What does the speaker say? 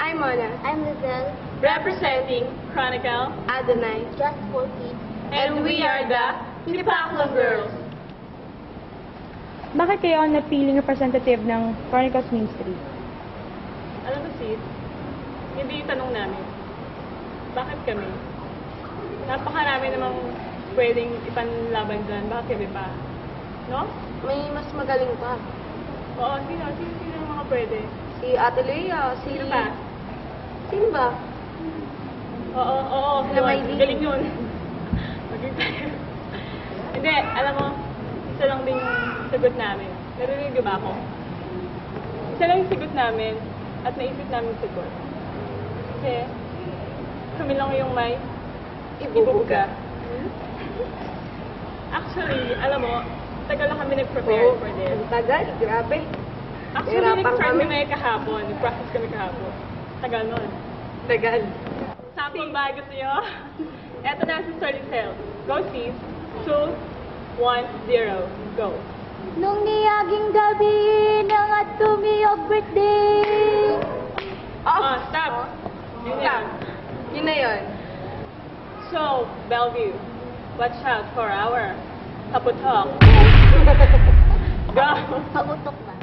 I'm Mona. I'm Lizelle. Representing Chronicle, Adonai. Just for kids. and we are the Tipaklo Girls. Bakit kayo ang napiling representative ng Chronicles Ministry? Alam mo sis, hindi yung tanong namin. Bakit kami? Napakarami namang pwedeng ipanlaban dyan. Bakit kami pa? No? May mas magaling pa. Oo, sino yung mga pwede? Si Ate Lea, si... Sino pa? Sino ba? Oo, Sila yun. Maylene. Galing yun. Maging tayo. Hindi, alam mo, isa lang din yung sagot namin. Narinig ba ako? Isa lang yung sagot namin at naisip namin yung sagot. Kasi kami lang yung may ibubuga. Actually, alam mo, tagal na kami nag-prepare for this. Ang tagal, grabe. Actually, Hirapan nag-start kami. kami kahapon. Nag-practice kami kahapon. Tagal nun. Tagal. Sample ba gusto nyo? Eto na si Sir Lizelle. Go, sis. 2, 1, 0. Go. Nung niyaging gabi ng at tumiyog birthday. Stop. Yun lang. Yun na yun. So, Bellevue, watch out for our kaputok. Go. Pagutok ba?